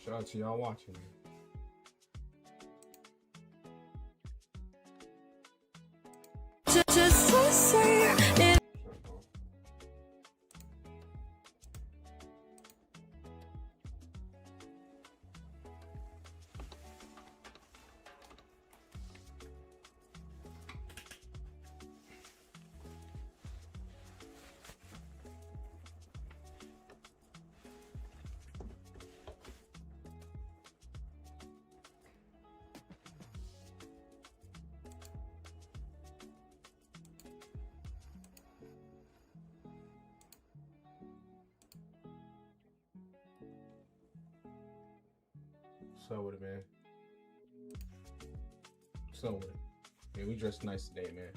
Shout out to y'all watching. Just say it. So with it, man. So with it. Yeah, we dressed nice today, man.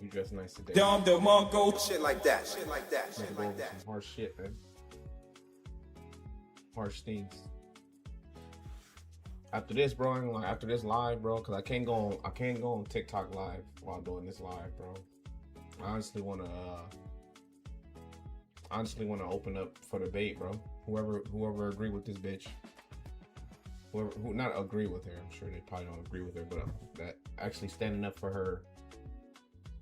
We dressed nice today. Dom the Mongo, shit like that, shit like that, shit like that. Some harsh shit, man. Harsh things. After this, bro, after this live, bro, cause I can't go on TikTok live while doing this live, bro. I honestly wanna open up for debate, bro. Whoever agree with this bitch. Who not agree with her, I'm sure they probably don't agree with her, but that actually standing up for her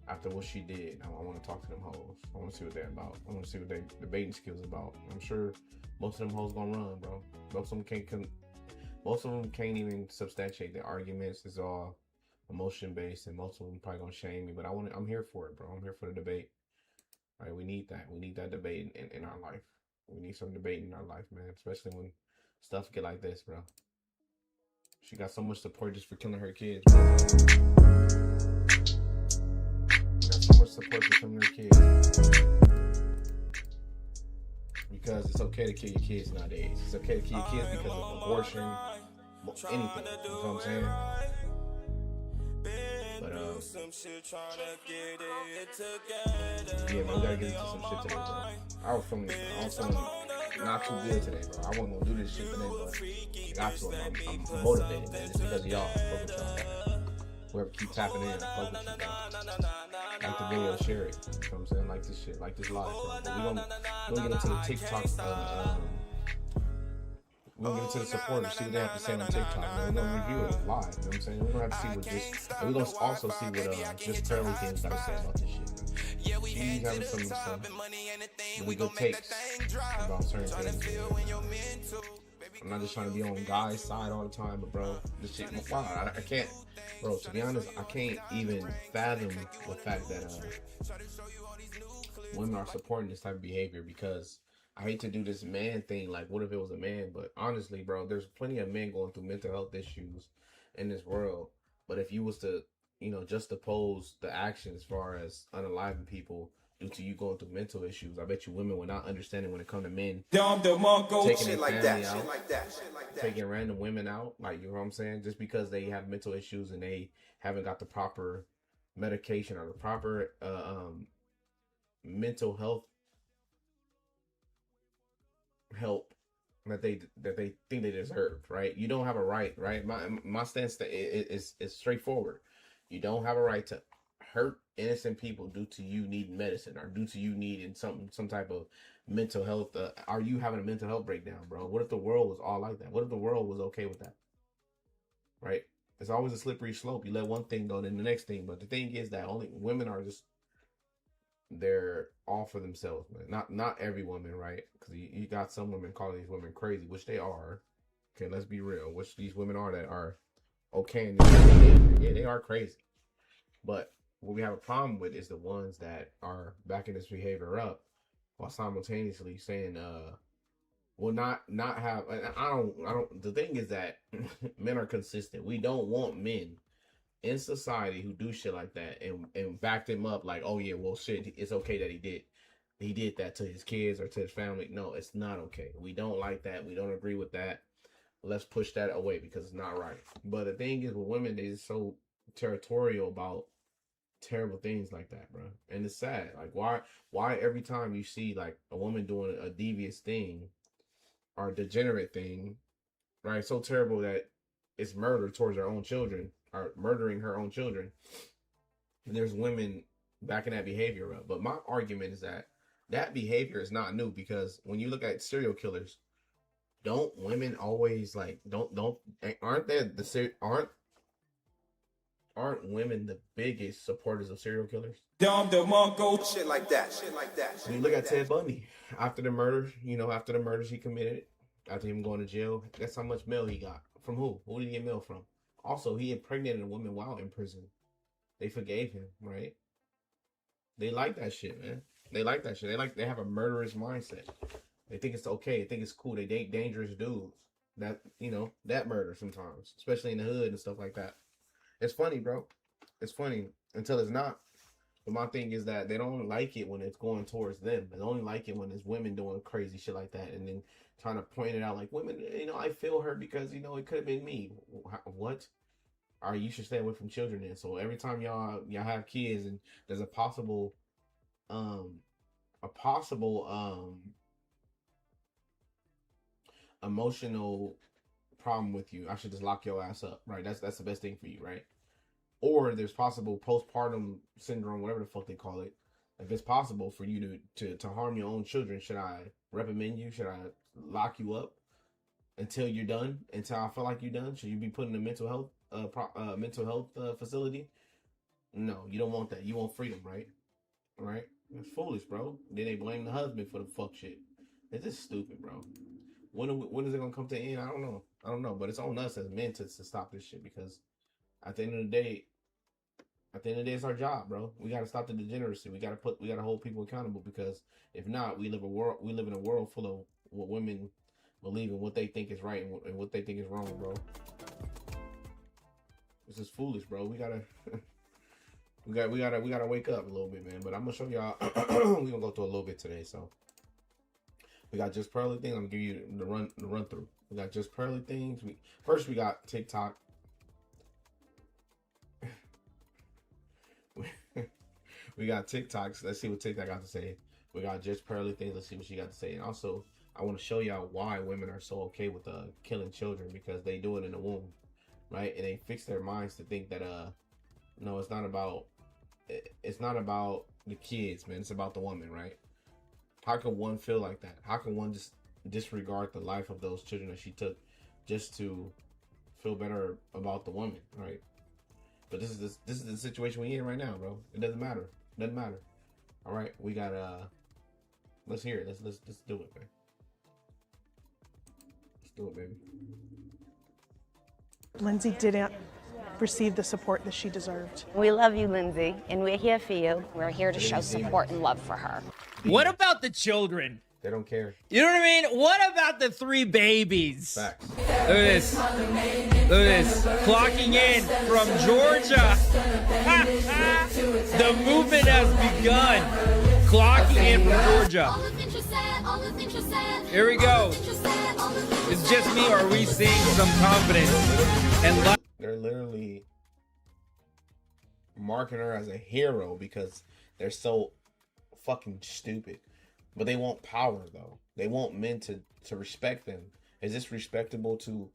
after what she did. I want to talk to them hoes. I want to see what they're about. I want to see what their debating skills about. I'm sure most of them hoes gonna run, bro. Most of them can't even substantiate their arguments. It's all emotion based, and most of them probably gonna shame me. But I'm here for it, bro. I'm here for the debate. All right, we need that. We need that debate in our life. We need some debate in our life, man. Especially when stuff get like this, bro. She got so much support just for killing her kids, bro. She got so much support for killing her kids. Because it's okay to kill your kids nowadays. It's okay to kill your kids because of abortion, anything. You know what I'm saying? But yeah, man, we gotta get into some shit today, bro. I was feeling not too good today, bro. I wasn't gonna do this shit today, but I got to. I'm motivated, man. It's because of y'all. Fuck with y'all. Whoever keep tapping in, fuck with you, bro. Like the video, share it. You know what I'm saying? Like this shit, like this live, bro. But we're gonna get into the TikTok. We're gonna get into the supporters, see what they have to say on TikTok, man. We're gonna review it live. You know what I'm saying? We're gonna have to see what we're gonna also see what just Pearly Games got to say about this shit, man. He's having some really good takes about certain things. I'm not just trying to be on guys' side all the time, but bro, this shit, wow, I can't, bro, to be honest, I can't even fathom the fact that women are supporting this type of behavior, because I hate to do this man thing, like what if it was a man, but honestly, bro, there's plenty of men going through mental health issues in this world, but if you was to, just oppose the action as far as unaliving people due to you going through mental issues, I bet you women would not understand it when it comes to men taking shit like that, shit like that, shit like that. Taking random women out, like, you know what I'm saying, just because they have mental issues and they haven't got the proper medication or the proper mental health help that they think they deserve, right? You don't have a right, right? My stance is straightforward. You don't have a right to hurt innocent people due to you needing medicine or due to you needing some type of mental health. Are you having a mental health breakdown, bro? What if the world was all like that? What if the world was okay with that? Right? It's always a slippery slope. You let one thing go, then the next thing. But the thing is that only women are just, they're all for themselves, man. Not every woman, right? Because you got some women calling these women crazy, which they are. Okay, let's be real. Which these women are that are okay in this behavior. Yeah, they are crazy. But what we have a problem with is the ones that are backing this behavior up while simultaneously saying, will not have. I don't. The thing is that men are consistent. We don't want men in society who do shit like that and back them up like, oh yeah, well shit, it's okay that he did that to his kids or to his family. No, it's not okay. We don't like that. We don't agree with that. Let's push that away because it's not right. But the thing is with women, they're so territorial about terrible things like that, bro. And it's sad. Like why every time you see like a woman doing a devious thing or a degenerate thing, right, so terrible that it's murder towards her own children, or murdering her own children, there's women backing that behavior up. But my argument is that behavior is not new, because when you look at serial killers, Don't women always like don't aren't they aren't women the biggest supporters of serial killers? Shit like that. Shit like that. I mean, look at Ted Bundy after the murder. After the murders he committed, after him going to jail. Guess how much mail he got from who? Who did he get mail from? Also, he impregnated a woman while in prison. They forgave him, right? They like that shit, man. They like that shit. They have a murderous mindset. They think it's okay. They think it's cool. They date dangerous dudes. That murder sometimes, especially in the hood and stuff like that. It's funny, bro. It's funny until it's not. But my thing is that they don't like it when it's going towards them. They only like it when it's women doing crazy shit like that, and then trying to point it out like, women, I feel her because it could have been me. What? All right, you should stay away from children then. So every time y'all have kids and there's a possible emotional problem with you, I should just lock your ass up, right? That's the best thing for you, right? Or there's possible postpartum syndrome, whatever the fuck they call it. If it's possible for you to harm your own children, should I reprimand you? Should I lock you up until you're done? Until I feel like you're done? Should you be put in a mental health facility? No, you don't want that. You want freedom, right? Right? It's foolish, bro. Then they blame the husband for the fuck shit. It's just stupid, bro. When is it gonna come to an end? I don't know. But it's on us as men to stop this shit, because at the end of the day, it's our job, bro. We gotta stop the degeneracy. We gotta hold people accountable, because if not, we live in a world full of what women believe in, what they think is right and what they think is wrong, bro. This is foolish, bro. We gotta we gotta wake up a little bit, man. But I'm gonna show y'all. We're gonna go through a little bit today, so we got just pearly things. I'm gonna give you the run through. We got just pearly things. First we got TikTok. We got TikToks. Let's see what TikTok got to say. We got just pearly things. Let's see what she got to say. And also, I want to show y'all why women are so okay with killing children, because they do it in the womb, right? And they fix their minds to think that no, it's not about the kids, man. It's about the woman, right? How can one feel like that? How can one just disregard the life of those children that she took just to feel better about the woman, right? But this is the situation we're in right now, bro. It doesn't matter. It doesn't matter. All right, we got let's hear it. Let's do it, man. Let's do it, baby. Lindsay didn't receive the support that she deserved. We love you, Lindsay, and we're here for you. We're here to show support and love for her. What about the children? They don't care. You know what I mean? What about the 3 babies? Facts. Look at this. Look at this. Clocking in from Georgia. The movement has begun. Clocking in from Georgia. Here we go. It's just me, or are we seeing some confidence? And They're literally marking her as a hero because they're so fucking stupid. But they want power, though. They want men to respect them. Is this respectable to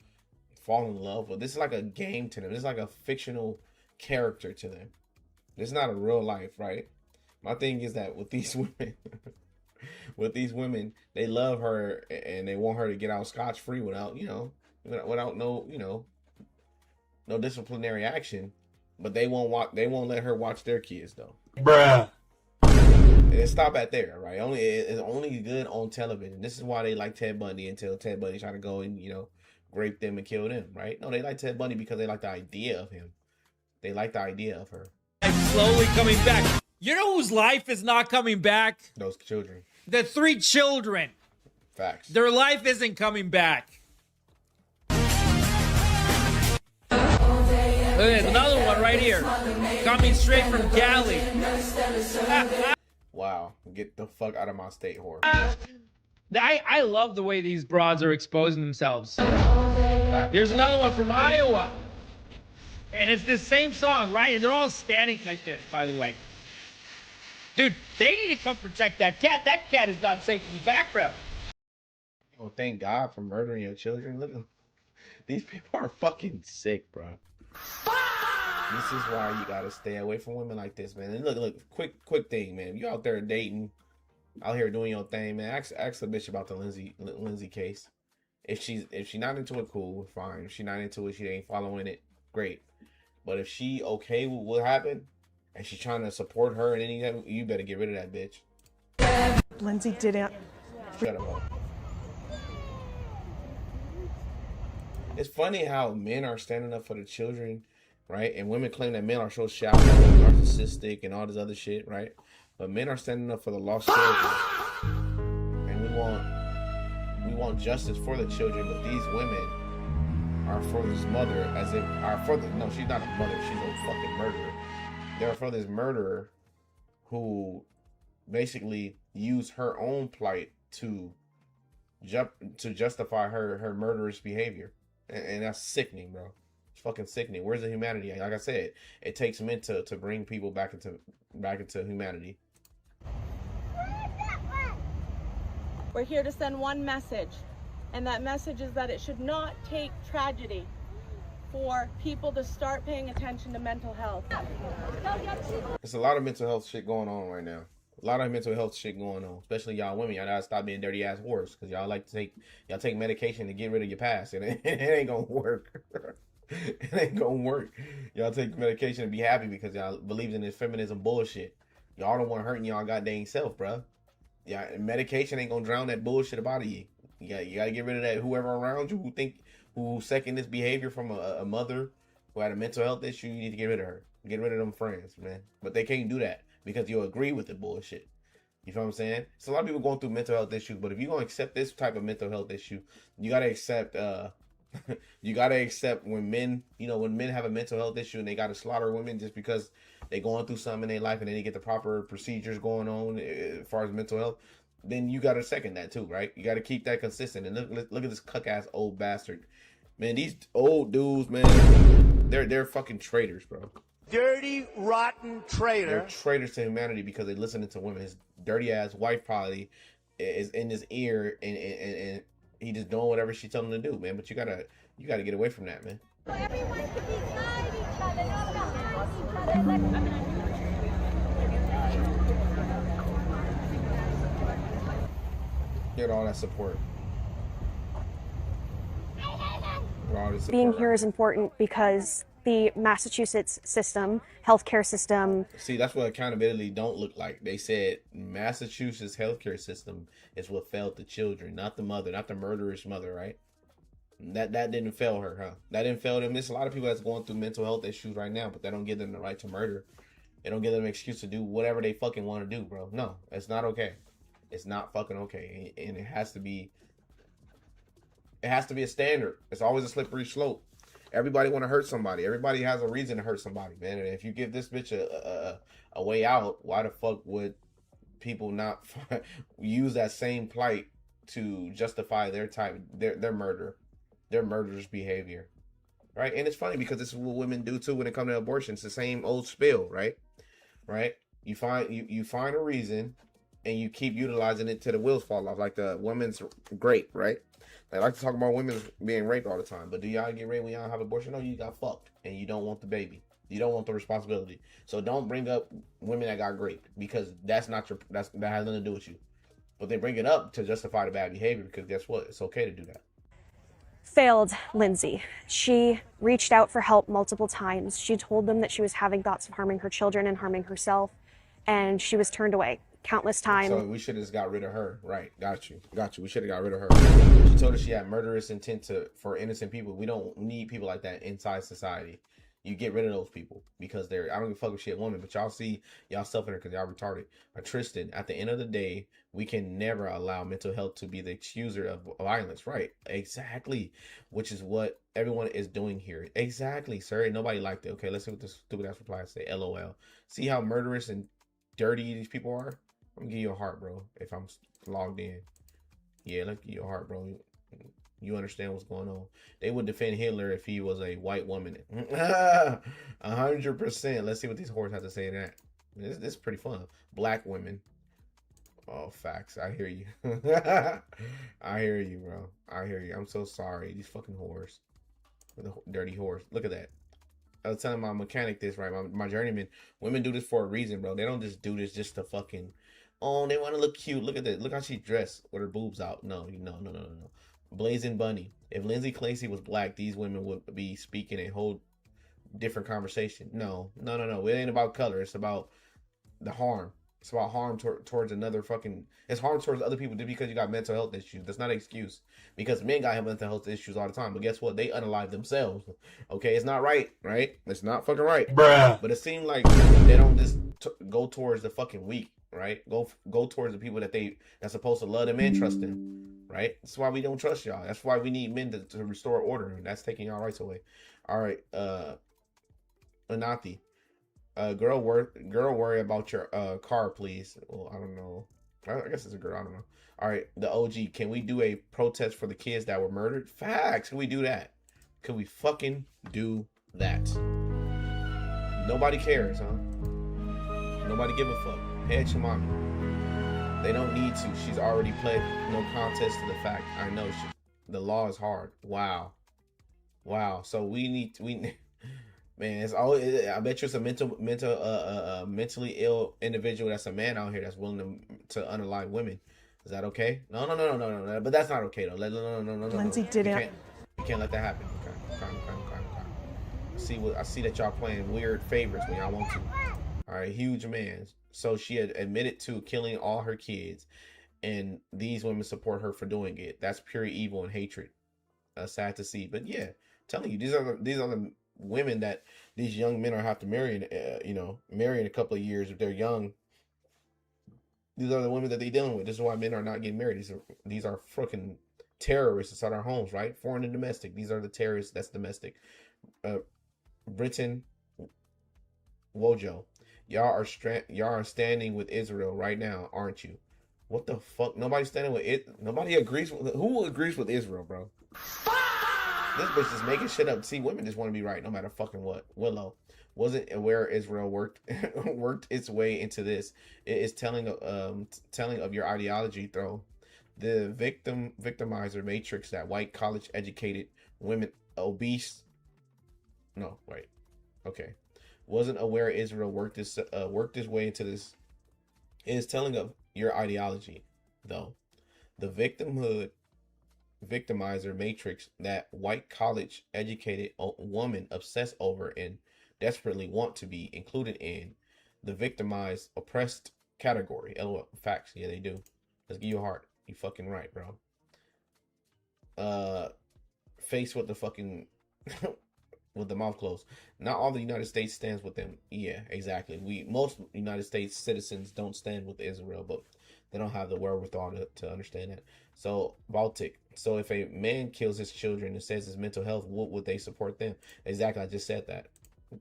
fall in love with? This is like a game to them. This is like a fictional character to them. This is not a real life, right? My thing is that with these women, they love her and they want her to get out scotch-free without no disciplinary action. But they won't let her watch their kids, though. Bruh. And stop at there, right? It's only good on television. This is why they like Ted Bundy, until Ted Bundy try to go and rape them and kill them, right? No, they like Ted Bundy because they like the idea of him. They like the idea of her. slowly coming back. You know whose life is not coming back? Those children. The 3 children. Facts. Their life isn't coming back. There's another one right here. Coming straight from Cali. Wow. Get the fuck out of my state, whore. I love the way these broads are exposing themselves. Here's another one from Iowa. And it's the same song, right? And they're all standing like this, by the way. Dude, they need to come protect that cat. That cat is not safe in the background. Oh, thank God for murdering your children. Look, these people are fucking sick, bro. This is why you gotta stay away from women like this, man. And look, quick thing, man. You out there dating, out here doing your thing, man. Ask a bitch about the Lindsay case. If she's not into it, cool, fine. If she's not into it, she ain't following it, great. But if she okay with what happened and she's trying to support her and anything, you better get rid of that bitch. Lindsay didn't. Shut up. It's funny how men are standing up for the children, right? And women claim that men are so shallow, narcissistic, and all this other shit, right? But men are standing up for the lost children, and we want justice for the children. But these women are for this mother, as if are for the no, she's not a mother, she's a fucking murderer. They're for this murderer who basically used her own plight to justify her murderous behavior. And that's sickening, bro. It's fucking sickening. Where's the humanity? Like I said, it takes men to bring people back into humanity. We're here to send one message, and that message is that it should not take tragedy for people to start paying attention to mental health. There's a lot of mental health shit going on right now. A lot of mental health shit going on, especially y'all women. Y'all gotta stop being dirty ass whores, because y'all like to take medication to get rid of your past, and it ain't gonna work. It ain't gonna work. Y'all take medication to be happy because y'all believe in this feminism bullshit. Y'all don't want hurting y'all goddamn self, bro. Yeah, medication ain't gonna drown that bullshit about you. You gotta get rid of that. Whoever around you who second this behavior from a mother who had a mental health issue, you need to get rid of her. Get rid of them friends, man. But they can't do that because you'll agree with the bullshit. You feel what I'm saying? So a lot of people going through mental health issues, but if you're gonna accept this type of mental health issue, you gotta accept when men have a mental health issue and they gotta slaughter women just because they going through something in their life and then they get the proper procedures going on as far as mental health, then you gotta second that too, right? You gotta keep that consistent. And look at this cuck ass old bastard. Man, these old dudes, man, they're fucking traitors, bro. Dirty, rotten traitor. They're traitors to humanity because they listening to women. His dirty ass wife probably is in his ear and he just doing whatever she telling him to do, man. But you gotta get away from that, man. Everyone should be kind to each other, not about each other. Get all that support. Being here is important because the Massachusetts system, healthcare system. See, that's what accountability don't look like. They said Massachusetts healthcare system is what failed the children, not the mother, not the murderous mother, right? That didn't fail her, huh? That didn't fail them. There's a lot of people that's going through mental health issues right now, but that don't give them the right to murder. They don't give them an excuse to do whatever they fucking want to do, bro. No, it's not okay. It's not fucking okay, and it has to be a standard. It's always a slippery slope. Everybody want to hurt somebody. Everybody has a reason to hurt somebody, man. And if you give this bitch a way out, why the fuck would people not use that same plight to justify their murder, their murderous behavior, right? And it's funny because this is what women do too when it comes to abortion. It's the same old spiel, right? Right? You find a reason and you keep utilizing it till the wheels fall off. Like the woman's rape, right? They like to talk about women being raped all the time, but do y'all get raped when y'all have abortion? No, you got fucked, and you don't want the baby. You don't want the responsibility. So don't bring up women that got raped because that has nothing to do with you. But they bring it up to justify the bad behavior because guess what? It's okay to do that. Failed Lindsay. She reached out for help multiple times. She told them that she was having thoughts of harming her children and harming herself, and she was turned away countless times. So we should have just got rid of her. Right. Got you. We should have got rid of her. She told us she had murderous intent for innocent people. We don't need people like that inside society. You get rid of those people because I don't give a fuck if she a woman, but y'all see y'all stuff in her because y'all retarded. Tristan, at the end of the day, we can never allow mental health to be the excuser of violence. Right. Exactly. Which is what everyone is doing here. Exactly, sir. Nobody liked it. Okay, let's see what this stupid ass reply say. LOL. See how murderous and dirty these people are? I'm gonna give you a heart, bro, if I'm logged in. Yeah, let's give you a heart, bro. You understand what's going on. They would defend Hitler if he was a white woman. 100%. Let's see what these whores have to say to that. This is pretty fun. Black women. Oh, facts. I hear you. I hear you, bro. I hear you. I'm so sorry. These fucking whores. The dirty whores. Look at that. I was telling my mechanic this, right? My journeyman. Women do this for a reason, bro. They don't just do this just to fucking... Oh, they want to look cute. Look at that. Look how she's dressed with her boobs out. No. Blazing Bunny. If Lindsay Clansey was black, these women would be speaking a whole different conversation. No. It ain't about color. It's about the harm. It's about harm towards another fucking. It's harm towards other people just because you got mental health issues. That's not an excuse. Because men got mental health issues all the time. But guess what? They unalive themselves. Okay, it's not right, right? It's not fucking right, Bruh. But it seems like they don't just go towards the fucking weak, right? Go towards the people that's supposed to love them and trust them, right? That's why we don't trust y'all. That's why we need men to restore order, and that's taking y'all rights away. All right, Ananthi. Girl, worry about your car, please. Well, I don't know. I guess it's a girl. I don't know. All right, the OG. Can we do a protest for the kids that were murdered? Facts. Can we do that? Can we fucking do that? Nobody cares, huh? Nobody give a fuck. Head your mommy. They don't need to. She's already pled no contest to the fact. I know the law is hard. Wow. So we man, it's always. I bet you it's a mentally ill individual that's a man out here that's willing to unalive women. Is that okay? No. But that's not okay though. No. Lindsay didn't. You can't let that happen. Okay. I see that y'all playing weird favorites when y'all want to. All right, huge man. So she had admitted to killing all her kids, and these women support her for doing it. That's pure evil and hatred. Sad to see, but yeah, telling you these are the women that these young men are have to marry in a couple of years if they're young. These are the women that they're dealing with. This is why men are not getting married. These are freaking terrorists inside our homes, right? Foreign and domestic. These are the terrorists that's domestic. Britain, Wojo, y'all are standing with Israel right now, aren't you? What the fuck? Nobody's standing with it. Nobody agrees with who agrees with Israel, bro. This bitch is making shit up. See, women just want to be right no matter fucking what. Willow wasn't aware Israel worked its way into this. It is telling of your ideology, though. The victimizer matrix that white college educated women obese. No, wait. Okay. Wasn't aware Israel worked its way into this. It is telling of your ideology, though. The victimizer matrix that white college educated woman obsess over and desperately want to be included in the victimized oppressed category. LOL. Facts. Yeah, they do. Let's give you a heart. You fucking right, bro. Face with the fucking with the mouth closed. Not all the United States stands with them. Yeah, exactly. Most United States citizens don't stand with Israel, but they don't have the wherewithal to understand that. So, Baltic. So, if a man kills his children and says his mental health, would they support them? Exactly. I just said that.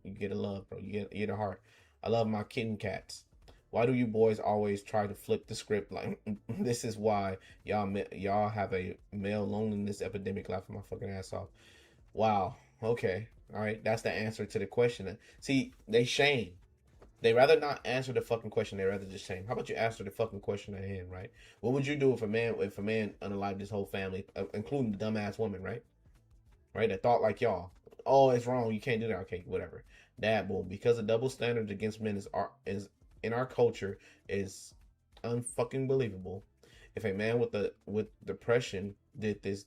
You get a love, bro. You get a heart. I love my kitten cats. Why do you boys always try to flip the script? Like, this is why y'all have a male loneliness epidemic. Laughing my fucking ass off. Wow. Okay. All right. That's the answer to the question. See, they shame. They rather not answer the fucking question. They rather just shame. How about you answer the fucking question at hand, right? What would you do if a man unalived his whole family, including the dumbass woman, right? Right? That thought like y'all. Oh, it's wrong. You can't do that. Okay, whatever. That bull. Because the double standard against men is in our culture is unfucking believable. If a man with depression did this,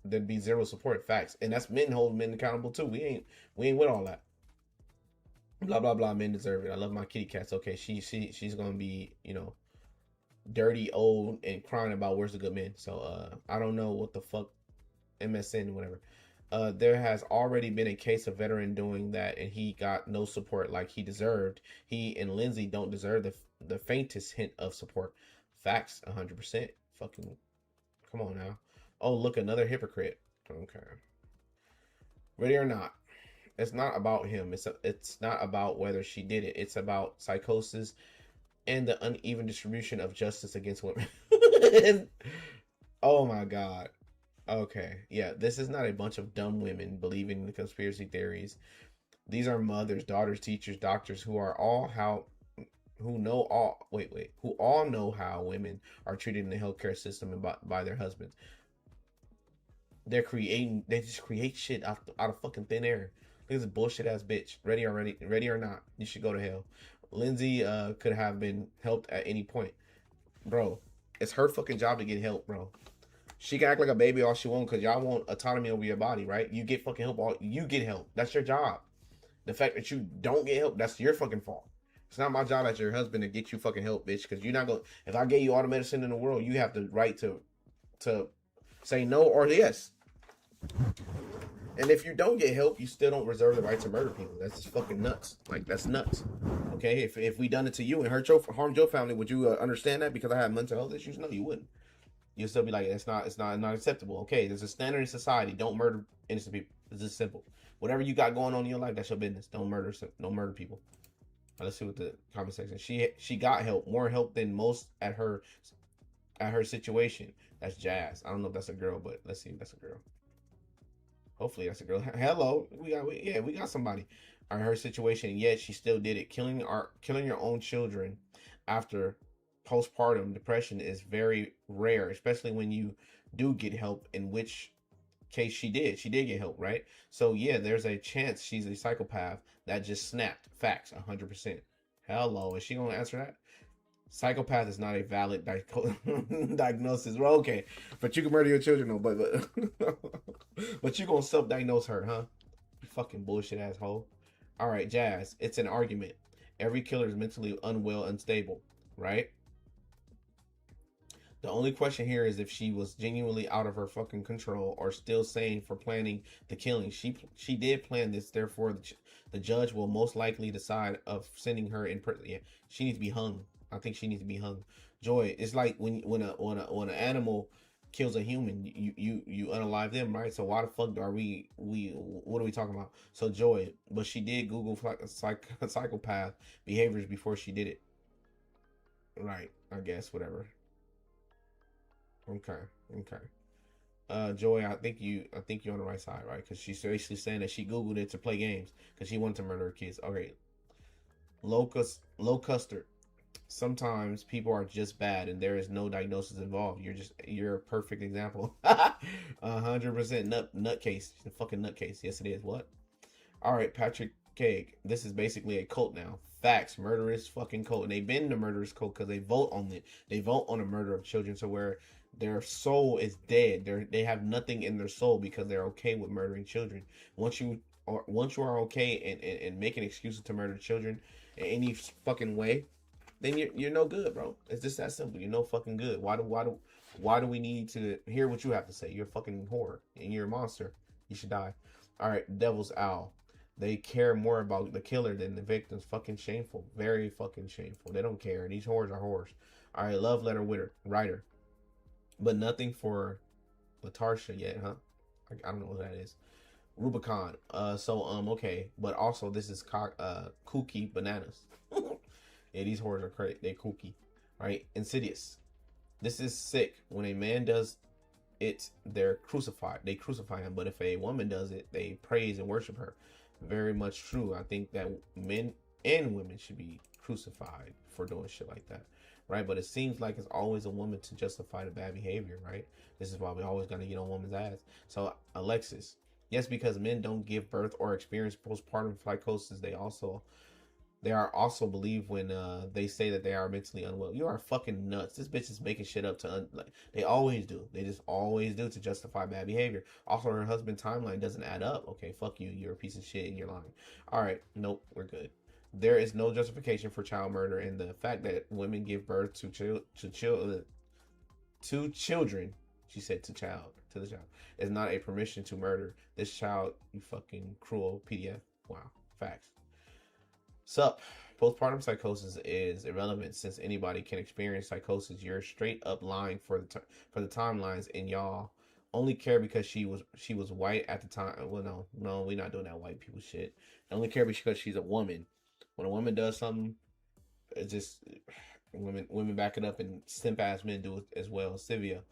there'd be zero support. Facts. And that's men holding men accountable too. We ain't with all that. Blah blah blah. Men deserve it. I love my kitty cats. Okay, she's gonna be dirty, old, and crying about where's the good men. So I don't know what the fuck MSN whatever. There has already been a case of veteran doing that, and he got no support like he deserved. He and Lindsay don't deserve the faintest hint of support. Facts, 100%. Fucking, come on now. Oh, look, another hypocrite. Okay. Ready or not? It's not about him. It's not about whether she did it. It's about psychosis and the uneven distribution of justice against women. Oh my God. Okay. Yeah, this is not a bunch of dumb women believing in the conspiracy theories. These are mothers, daughters, teachers, doctors who all know how women are treated in the healthcare system and by their husbands. They just create shit out of fucking thin air. Look at this bullshit ass bitch. Ready or not, you should go to hell. Lindsay could have been helped at any point. Bro, it's her fucking job to get help, bro. She can act like a baby all she wants because y'all want autonomy over your body, right? You get fucking help. You get help. That's your job. The fact that you don't get help, that's your fucking fault. It's not my job as your husband to get you fucking help, bitch. Because you're not going. If I gave you all the medicine in the world, you have the right to say no or yes. And if you don't get help, you still don't reserve the right to murder people. That's just fucking nuts. Like, that's nuts. Okay, if we done it to you and harmed your family, would you understand that because I have mental health issues? No, you wouldn't. You'll still be like, it's not acceptable. Okay, there's a standard in society. Don't murder innocent people. It's just simple. Whatever you got going on in your life, that's your business. Don't murder people. Now, let's see what the comment section. She got help, more help than most at her situation. That's Jazz. I don't know if that's a girl, but let's see if that's a girl. Hopefully that's a girl. Hello, we got somebody. Her situation, yet she still did it. Killing your own children after postpartum depression is very rare, especially when you do get help, in which case she did get help, right? So yeah, there's a chance she's a psychopath that just snapped. Facts, 100%. Hello, is she gonna answer that? Psychopath is not a valid diagnosis. Well, okay, but you can murder your children, though. But you gonna self-diagnose her, huh? You fucking bullshit asshole. All right, Jazz. It's an argument. Every killer is mentally unwell, unstable, right? The only question here is if she was genuinely out of her fucking control or still sane for planning the killing. She did plan this, therefore the judge will most likely decide of sending her in prison. Yeah, she needs to be hung. I think she needs to be hung. Joy, it's like when an animal kills a human, you unalive them, right? So why the fuck are we what are we talking about? So Joy, but she did Google psychopath behaviors before she did it. Right, I guess, whatever. Okay. Joy, I think you're on the right side, right? Because she's basically saying that she Googled it to play games because she wanted to murder her kids. Okay. Low custard. Sometimes people are just bad and there is no diagnosis involved. You're a perfect example. 100% nutcase. A fucking nutcase. Yes, it is. What? All right, Patrick Cake. This is basically a cult now. Facts. Murderous fucking cult. And they've been the murderous cult because they vote on it. They vote on the murder of children. So where their soul is dead. They have nothing in their soul because they're okay with murdering children. Once you are okay and making excuses to murder children in any fucking way, then you're no good, bro. It's just that simple. You're no fucking good. Why do we need to hear what you have to say? You're a fucking whore and you're a monster. You should die. All right, Devil's Owl. They care more about the killer than the victims. Fucking shameful. Very fucking shameful. They don't care. These whores are whores. All right, Love Letter Writer. But nothing for Latarsha yet, huh? I don't know what that is. Rubicon. Okay. But also, this is kooky bananas. Yeah, these whores are crazy. They're kooky. Right? Insidious. This is sick. When a man does it, they're crucified. They crucify him. But if a woman does it, they praise and worship her. Very much true. I think that men and women should be crucified for doing shit like that. Right? But it seems like it's always a woman to justify the bad behavior, right? This is why we always gotta get on women's ass. So, Alexis. Yes, because men don't give birth or experience postpartum psychosis, they are also believe when they say that they are mentally unwell. You are fucking nuts. This bitch is making shit up they always do. They just always do to justify bad behavior. Also, her husband's timeline doesn't add up. Okay, fuck you. You're a piece of shit and you're lying. All right, nope, we're good. There is no justification for child murder, and the fact that women give birth to children, she said to the child, is not a permission to murder this child. You fucking cruel PDF. Wow, facts. Sup, postpartum psychosis is irrelevant since anybody can experience psychosis. You're straight up lying for the timelines, and y'all only care because she was white at the time. Well, no, we're not doing that white people shit. I only care because she's a woman. When a woman does something, it's just women back it up, and simp ass men do it as well. Sylvia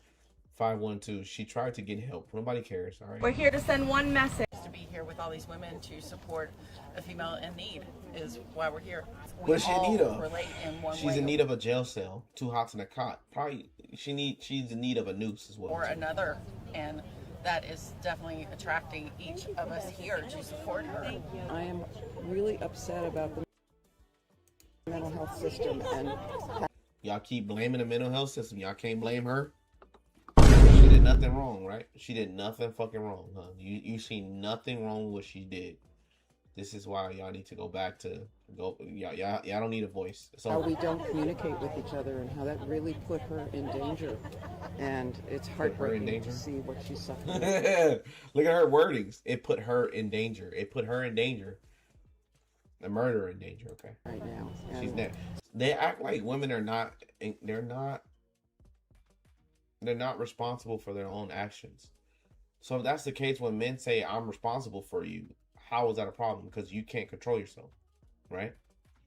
512. She tried to get help. Nobody cares. All right. We're here to send one message. To be here with all these women to support a female in need is why we're here. What is she in need of? Relate in one She's way in need of a jail cell. Too hot in a cot. Probably she's in need of a noose as well. Or another, and that is definitely attracting each of us here to support her. I am really upset about the mental health system, and y'all keep blaming the mental health system. Y'all can't blame her. Shit did nothing wrong, right? She did nothing fucking wrong, huh? You see nothing wrong with what she did. This is why y'all need to go back to y'all don't need a voice. How we don't communicate with each other and how that really put her in danger. And it's heartbreaking to see what she's suffering. Look at her wordings. It put her in danger. It put her in danger. The murderer in danger, okay? Right now. She's next. They act like women are not they're not responsible for their own actions. So if that's the case, when men say I'm responsible for you, how is that a problem? Because you can't control yourself, right?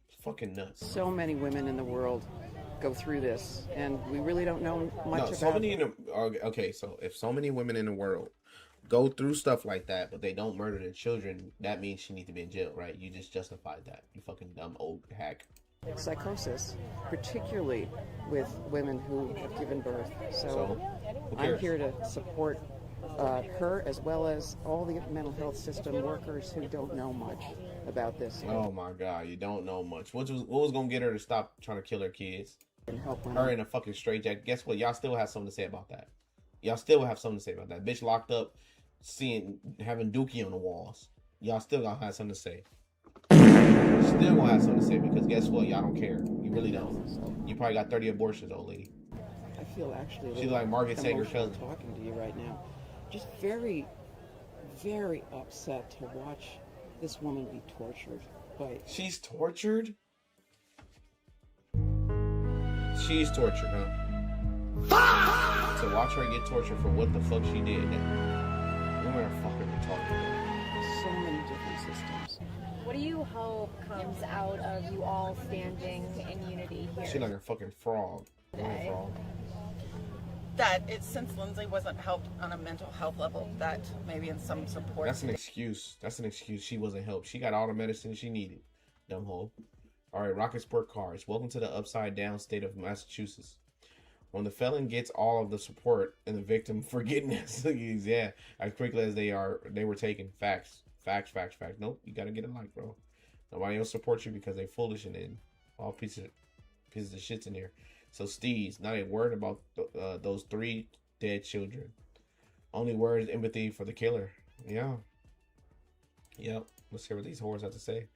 It's fucking nuts. So many women in the world go through this, and we really don't know much about so many okay, so if so many women in the world go through stuff like that, but they don't murder their children, that means she needs to be in jail, right? You just justified that. You fucking dumb old hack. psychosis, particularly with women who have given birth. So who I'm cares? here to support her as well as all the mental health system workers who don't know much about this. Oh my God, you don't know much. What was gonna get her to stop trying to kill her kids? And help her in a fucking straitjacket. Guess what? Y'all still have something to say about that. Y'all still have something to say about that. Bitch locked up, having dookie on the walls. Y'all still gonna have something to say. Still gonna have something to say because guess what? Y'all don't care. You really don't. You probably got 30 abortions, old lady. I feel actually she's like Margaret Sanger cousin talking to you right now. Just very, very upset to watch this woman be tortured. She's tortured? She's tortured, huh? To watch her get tortured for what the fuck she did. Women are fucking retarded. So many different systems. What do you hope comes out of you all standing in unity here? She's like a fucking frog. That it's since Lindsay wasn't helped on a mental health level, that maybe in some support. That's an excuse. That's an excuse. She wasn't helped. She got all the medicine she needed. Dumb hole. All right, Rocket Sport Cars. Welcome to the upside down state of Massachusetts. When the felon gets all of the support and the victim forgiveness, yeah, as quickly as they were taken. Facts. Nope, you gotta get a like, bro. Nobody else supports you because they foolish and then all pieces of shits in there. So Steez, not a word about those 3 dead children. Only word is empathy for the killer. Yeah. Yep. Let's hear what these whores have to say.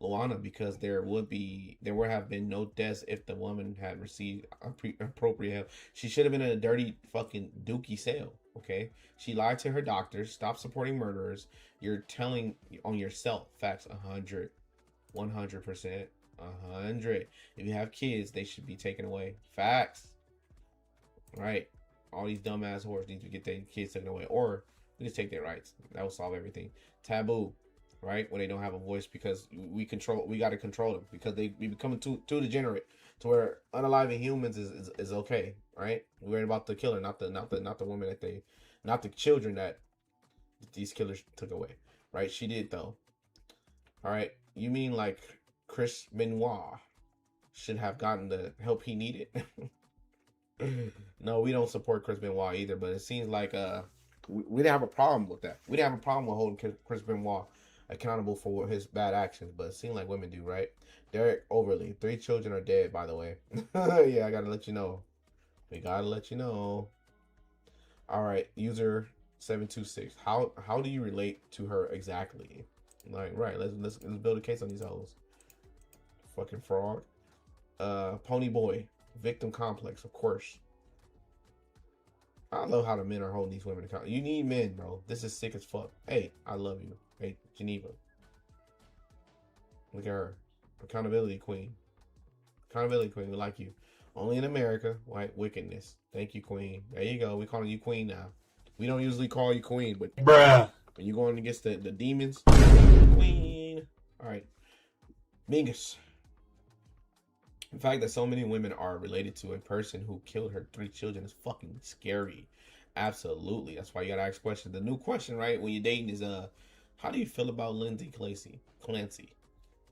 Luana, because there would have been no deaths if the woman had received appropriate help. She should have been in a dirty fucking dookie cell. Okay, she lied to her doctors. Stop supporting murderers. You're telling on yourself. Facts. 100%. 100. If you have kids, they should be taken away. Facts. Right. All these dumbass whores need to get their kids taken away, or we just take their rights. That will solve everything. Taboo. Right, when they don't have a voice, because we got to control them because we becoming too degenerate to where unaliving humans is okay, right? We're worried about the killer, not the woman not the children that these killers took away, right? She did though. All right, you mean like Chris Benoit should have gotten the help he needed? No, we don't support Chris Benoit either, but it seems like we didn't have a problem with that. We didn't have a problem with holding Chris Benoit accountable for his bad actions, but it seems like women do, right? Derek Overly, 3 children are dead, by the way. Yeah, I gotta let you know. We gotta let you know. All right, user 726. How do you relate to her exactly? Like, right? Let's build a case on these hoes. Fucking frog. Pony Boy, victim complex, of course. I love how the men are holding these women accountable. You need men, bro. This is sick as fuck. Hey, I love you. Hey, Geneva. Look at her. Accountability queen. Accountability queen. We like you. Only in America. White wickedness. Thank you, queen. There you go. We calling you queen now. We don't usually call you queen, but bruh, when you going against the demons, queen. All right. Mingus. The fact that so many women are related to a person who killed her 3 children is fucking scary. Absolutely. That's why you gotta ask questions. The new question, right, when you're dating is how do you feel about Lindsay Clansey?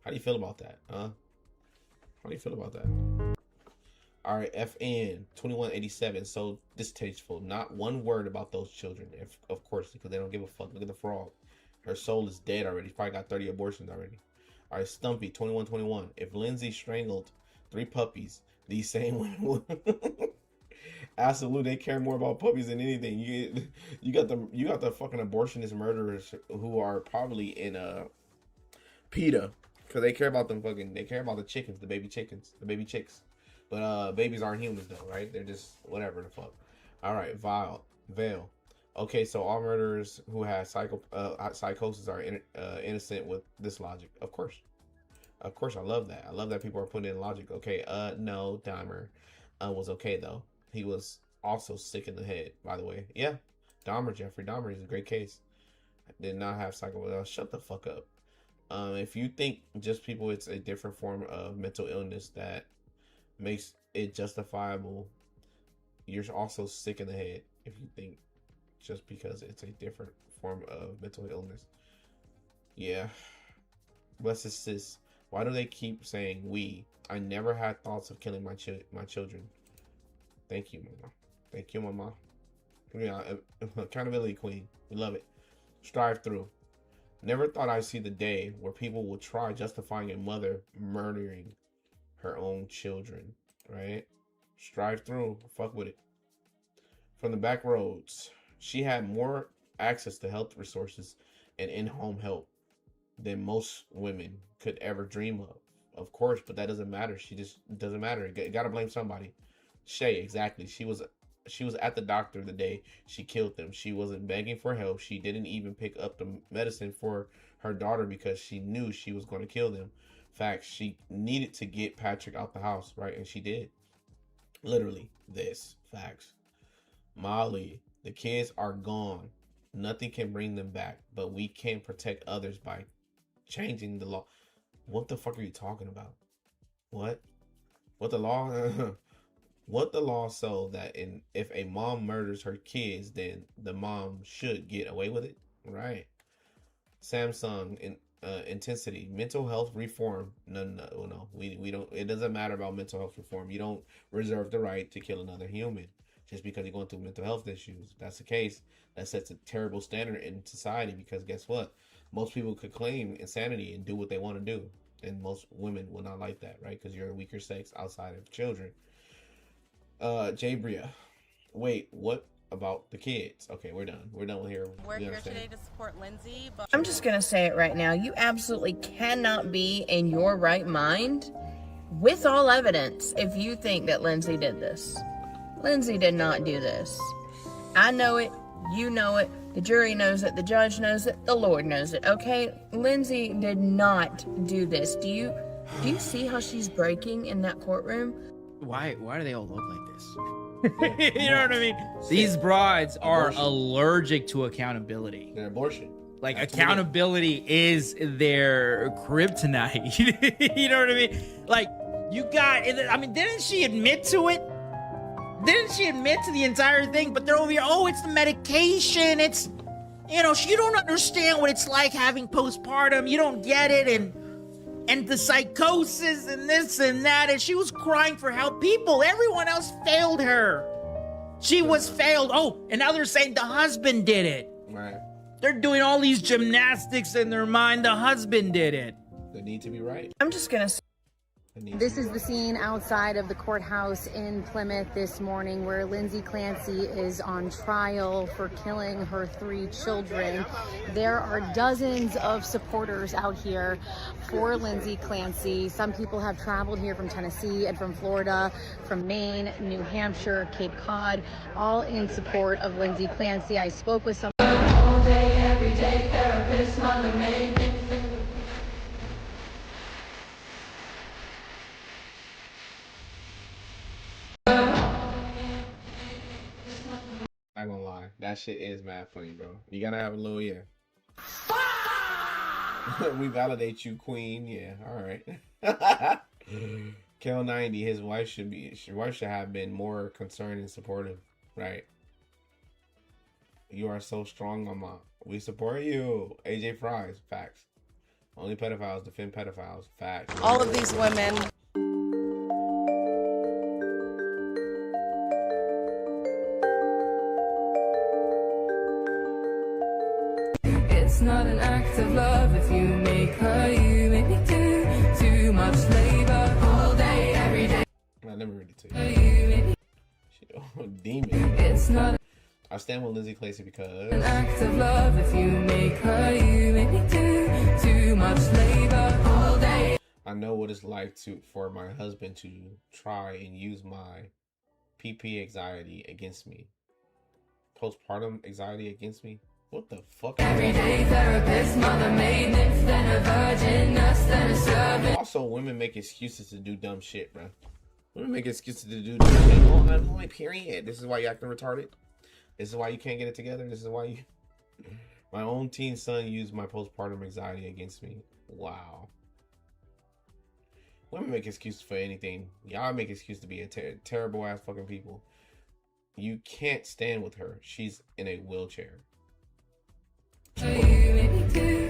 How do you feel about that? How do you feel about that? All right, FN 2187. So distasteful. Not one word about those children, of course, because they don't give a fuck. Look at the frog. Her soul is dead already. She's probably got 30 abortions already. All right, Stumpy 2121. If Lindsay strangled 3 puppies, these same women would. Absolutely, they care more about puppies than anything. You got the fucking abortionist murderers who are probably in PETA, because they care about the chickens, the baby chicks. But babies aren't humans though, right? They're just whatever the fuck. All right, Vale. Okay, so all murderers who have psychosis are innocent with this logic. Of course, I love that. I love that people are putting in logic. Okay, no, Dahmer was okay though. He was also sick in the head, by the way. Yeah, Jeffrey Dahmer is a great case. Did not have psycho. Shut the fuck up. If you think just people, it's a different form of mental illness that makes it justifiable, you're also sick in the head. If you think just because it's a different form of mental illness. Yeah. Bless his sis. Why do they keep saying we? I never had thoughts of killing my children. Thank you, mama. Thank you, mama. Yeah, accountability queen. We love it. Strive through. Never thought I'd see the day where people will try justifying a mother murdering her own children. Right? Strive through. Fuck with it. From the back roads. She had more access to health resources and in-home help than most women could ever dream of. Of course, but that doesn't matter. She just doesn't matter. You gotta blame somebody. Shay, exactly. She was at the doctor the day she killed them. She wasn't begging for help. She didn't even pick up the medicine for her daughter because she knew she was going to kill them. Facts. She needed to get Patrick out the house, right? And she did. Literally, this. Facts. Molly, the kids are gone. Nothing can bring them back, but we can protect others by changing the law. What the fuck are you talking about? What the law? What the law so that if a mom murders her kids, then the mom should get away with it, right? Samsung intensity mental health reform. No. We don't. It doesn't matter about mental health reform. You don't reserve the right to kill another human just because you're going through mental health issues. If that's the case, that sets a terrible standard in society, because guess what? Most people could claim insanity and do what they want to do, and most women will not like that, right? Because you're a weaker sex outside of children. Jabria, wait, what about the kids? Okay, we're done. We're done with here. We're here today to support Lindsay, but I'm just gonna say it right now. You absolutely cannot be in your right mind with all evidence if you think that Lindsay did this. Lindsay did not do this. I know it. You know it. The jury knows it. The judge knows it. The Lord knows it. Okay? Lindsay did not do this. Do you see how she's breaking in that courtroom? Why do they all look like this? You know what I mean? These brides are allergic to accountability. They're abortion. Like, accountability is their kryptonite. You know what I mean? Like, didn't she admit to it? Didn't she admit to the entire thing? But they're over here, oh, it's the medication. It's, you don't understand what it's like having postpartum. You don't get it. And the psychosis and this and that, and she was crying for help. Everyone else failed her. She was failed. Oh, and now they're saying the husband did it. Right. They're doing all these gymnastics in their mind. The husband did it. They need to be right. I'm just gonna say. This is the scene outside of the courthouse in Plymouth this morning, where Lindsay Clansey is on trial for killing her 3 children. There are dozens of supporters out here for Lindsay Clansey. Some people have traveled here from Tennessee and from Florida, from Maine, New Hampshire, Cape Cod, all in support of Lindsay Clansey. I spoke with some all day, every day, therapist, mother, maid. Not gonna lie, that shit is mad funny, bro. You gotta have a little we validate you, queen. Yeah, all right. Kel 90, his wife should have been more concerned and supportive, right? You are so strong, mama. We support you. AJ Fries, facts. Only pedophiles defend pedophiles, facts. All of these women. It's not an act of love if you make her, you make me do too much labor all day, every day. I never read it to you. Demon. It's not I stand with Lindsay Clansey because an act of love if you make her. You make me do too much labor all day. I know what it's like for my husband to try and use my PP anxiety against me. Postpartum anxiety against me? What the fuck? Everyday therapist, mother made nymph, then a virgin, nurse, then a servant. Also, women make excuses to do dumb shit, bro. Women make excuses to do dumb shit. Oh, I'm on my period. This is why you acting retarded. This is why you can't get it together. This is why you... My own teen son used my postpartum anxiety against me. Wow. Women make excuses for anything. Y'all make excuses to be a terrible ass fucking people. You can't stand with her. She's in a wheelchair.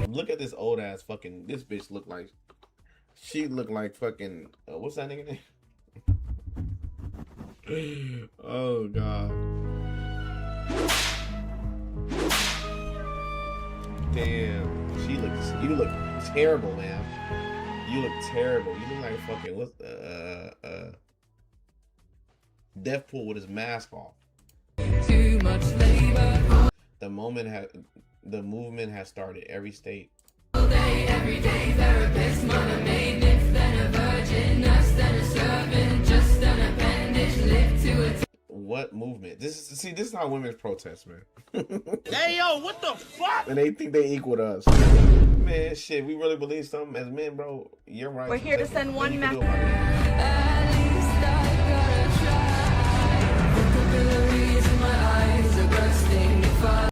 Look at this old ass fucking... This bitch look like... She look like fucking... what's that nigga name? Oh, God. Damn. She looks... You look terrible, man. You look terrible. You look like fucking... What's... Deathpool with his mask off. Too much labor. The movement has started. Every state. All day, every day, therapist, mother made nymph, then a virgin, nurse, then a servant, just an appendage, lift to a... What movement? This is how women protest, man. Hey, yo, what the fuck? And they think they equal to us. Man, shit, we really believe something as men, bro. You're right. We're here to send one message. At least I gotta try. The capillaries in my eyes are bursting. If I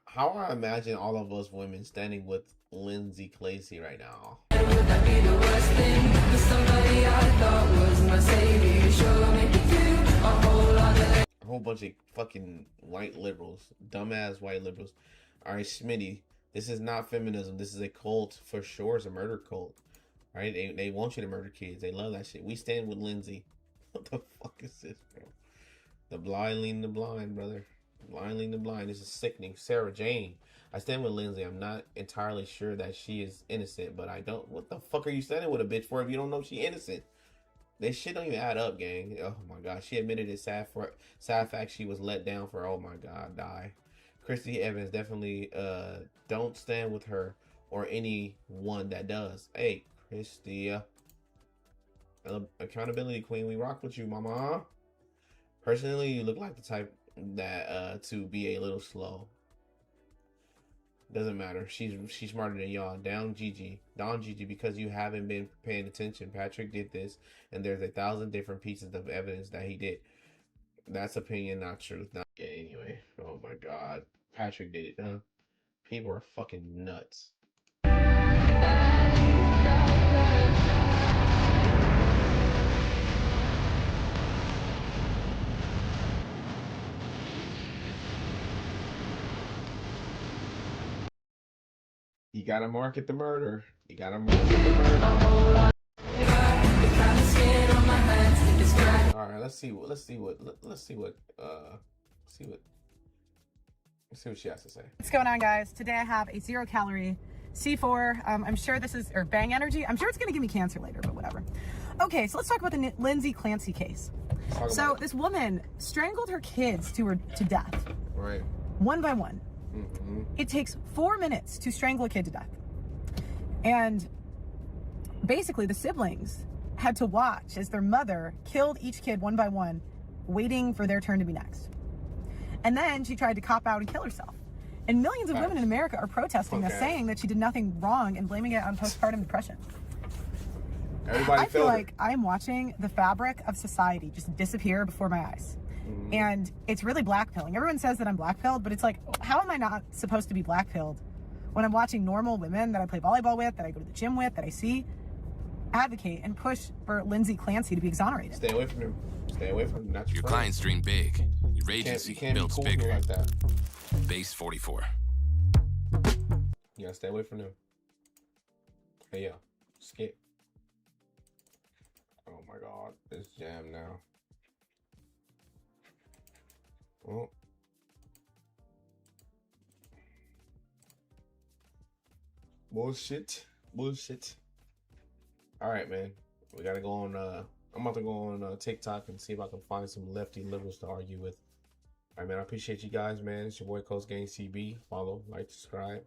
how I imagine all of us women standing with Lindsay Clansey right now. would that be the worst thing? For somebody I thought was my savior, sure make me do a whole lot of... A whole bunch of fucking white liberals. Dumbass white liberals. Alright, Smitty. This is not feminism. This is a cult for sure. It's a murder cult. Right? They want you to murder kids. They love that shit. We stand with Lindsay. What the fuck is this, bro? The blind leading the blind, brother. Blind leading the blind. This is sickening. Sarah Jane. I stand with Lindsay. I'm not entirely sure that she is innocent, but I don't... What the fuck are you standing with a bitch for if you don't know she innocent? This shit don't even add up, gang. Oh my god. She admitted it. Sad fact she was let down for... Oh my god. Die. Christy Evans, definitely don't stand with her or anyone that does. Hey, Christy. Accountability queen. We rock with you, mama. Personally, you look like the type that to be a little slow. Doesn't matter. She's smarter than y'all. Down Gigi. Don Gigi, because you haven't been paying attention. Patrick did this, and there's 1,000 different pieces of evidence that he did. That's opinion, not truth. Not... Yeah, anyway. Oh my god. Patrick did it, huh? People are fucking nuts. You gotta market the murder. You gotta market the murder. All right, let's see what she has to say. What's going on, guys? Today I have a 0-calorie C4. I'm sure this is, or Bang Energy. I'm sure it's gonna give me cancer later, but whatever. Okay, so let's talk about the Lindsay Clansey case. So this woman strangled her kids to death. Right. One by one. Mm-hmm. It takes 4 minutes to strangle a kid to death. And basically the siblings had to watch as their mother killed each kid one by one, waiting for their turn to be next. And then she tried to cop out and kill herself. And millions of women in America are protesting this, saying that she did nothing wrong and blaming it on postpartum depression. I feel like I'm watching the fabric of society just disappear before my eyes. Mm-hmm. And it's really blackpilling. Everyone says that I'm blackpilled, but it's like, how am I not supposed to be blackpilled when I'm watching normal women that I play volleyball with, that I go to the gym with, that I see advocate and push for Lindsay Clansey to be exonerated? Stay away from him. Stay away from him. Your clients dream big. Your agency builds bigger. Like that. Base 44. You gotta stay away from him. Hey, yo. Skip. Oh my god. It's jammed now. Oh. Bullshit. Alright, man. We gotta go on I'm about to go on TikTok and see if I can find some lefty liberals to argue with. All right, man. I appreciate you guys, man. It's your boy Coach Gang CB. Follow, like, subscribe.